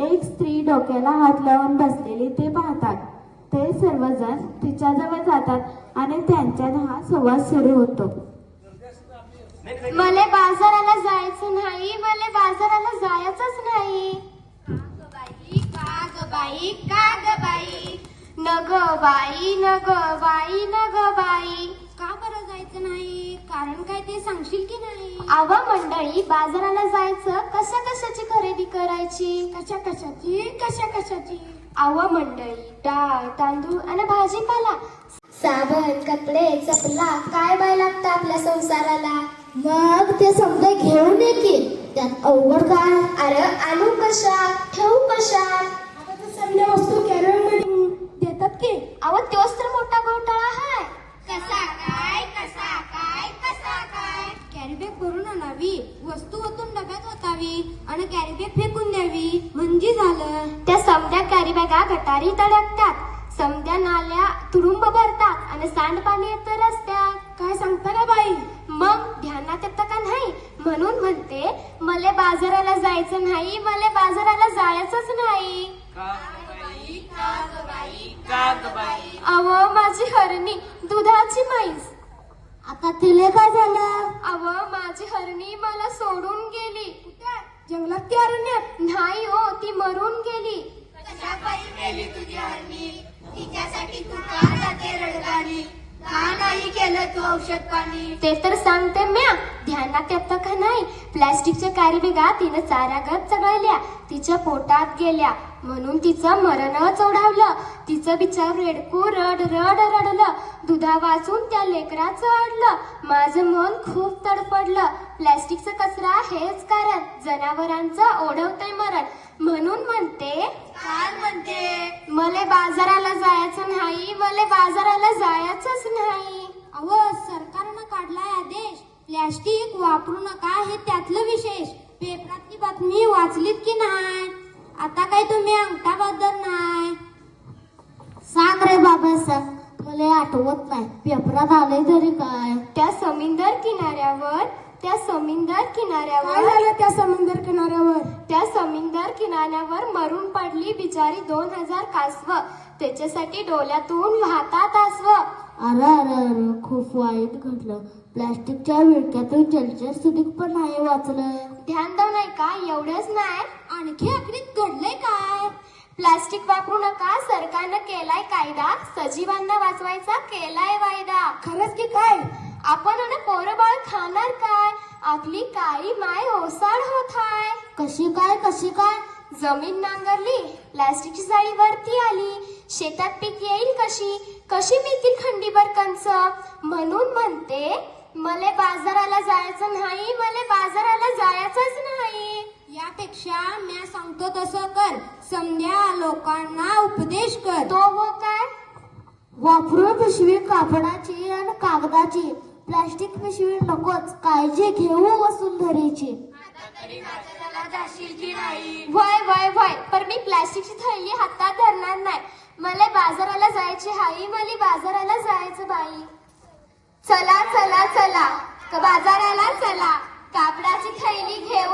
एक स्त्री डोक्याला हात लावून बसलेली ते पाहतात. ते सर्वजण तिच्याजवळ जातात आणि त्यांच्यात हा संवाद सुरू होतो. मले बाजाराला जायचं नाही, मले बाजाराला जायचंच नाही. का ग बाई, का ग बाई, नग बाई, नग बाई, नग बाई. का बरं जायचं नाही? कारण काय ते सांगशील की नाही? आवा मंडळी, बाजाराला जायचं कशा कशाची खरेदी करायची? कशा कशाची? आवा मंडळी, डाळ, तांदूळ आणि भाजीपाला, साबण, कपडे, चपला, काय बाय लागतं आपल्या संसाराला. मग ते समजा घेऊन ये की, त्यात अवघड काय? अरे आणू कशात, ठेवू कशात? सगळ्या वस्तू कॅरेट मध्ये देतात की. अहो तोच तर मोठा घोटाळा हाय. कसा काय, कसा काय, कसा काय? कॅरीबॅग भरून आणावी, वस्तू ओतून डब्यात ओतावी आणि कॅरीबॅग फेकून द्यावी म्हणजे झालं. त्या समद्या कॅरीबॅगा गटारी अडकतात, समद्या नाल्या तुडुंब भरतात आणि सांडपाणी येतं रस्त्यात. काय सांगता का बाई? मग ध्यानात येतं का नाही? म्हणून म्हणते मले बाजाराला जायचं नाही, मले बाजाराला जायचंच नाही. अव माझी हरणी, दुधाची म्हैस. आता तिले काय झालं? अव माझी हरणी मला सोडून गेली. जंगलात की अरण्यात? नाही हो, ती मरून गेली. तुझी हरणी, तिच्यासाठी तू का जाते रडगाणी? का नाही केलं तू औषध पाणी? ते तर सांगते म्या, ध्यानात येतं का नाही? प्लॅस्टिकच्या कॅरीबॅगा तिनं चारागत चढवल्या, तिच्या पोटात गेल्या म्हणून तिचं मरणच ओढावलं. तिचं बिचार रेडकू रड रड रडलं. दुधा वाचून त्या लेकराचं अडलं. माझं मन खूप तडफडलं. प्लॅस्टिकचा कचरा हेच कारण, जनावरांचं ओढवतंय मरण. म्हणून म्हणते, काय म्हणते? मले बाजाराला जायचं नाही, मले बाजाराला जायचंच नाही. अहो, सरकारनं काढलाय आदेश, प्लॅस्टिक वापरू नका, हे त्यातलं विशेष. पेपरातली बातमी वाचलीत की नाही? आता काय तुम्ही अंगठा बद्दल नाही? सांग रे बाबा सांग, मला आठवत नाही. पेपरात आलंय तरी काय? त्या समुद्र किनाऱ्यावर, त्या समुद्र काय किनाऱ्यावर, झालं त्या समुद्र किनाऱ्यावर? त्या समुद्र किनाऱ्यावर मरून पडली बिचारी 2000 कासव. त्याच्यासाठी डोळ्यातून वाहतात आसव. अरे अरे अरे, खूप वाईट घडलं. प्लॅस्टिकच्या विळक्यातून जलचर सुधीक पण नाही वाचलं. ध्यान देऊ नाही का? एवढंच नाही, आणखी आखरीत घडलंय काय? प्लास्टिक वापरू नका, सरकारनं केलाय कायदा, सजीवांना वाचवायचा केलाय वायदा. खरंच की काय? आपण आणि पोरं बाळ खाणार काय? आपली काळी माय ओसाड होत आहे. कशी काय? जमीन नांगरली, प्लास्टिकची जाळी वरती आली, शेतात पीक येईल कशी मिळतील खंडीभर कंच. म्हणून म्हणते मले बाजाराला जायचं नाही, मले बाजाराला जायचंच नाही. यापेक्षा मी सांगतो तसं कर. समध्या लोकांना उपदेश कर. तो हो काय? वापरून पिशवी कापडाची आणि कागदाची, प्लास्टिक पिशवी नकोच. काळजी घेऊ वसुंधरेची. जाशील की नाही? वय पर मी प्लास्टिकची थैली हातात धरणार नाही. मला बाजाराला जायची हाई, मला बाजाराला जायचं बाई. चला बाजाराला चला, कापडाची थैली घेऊ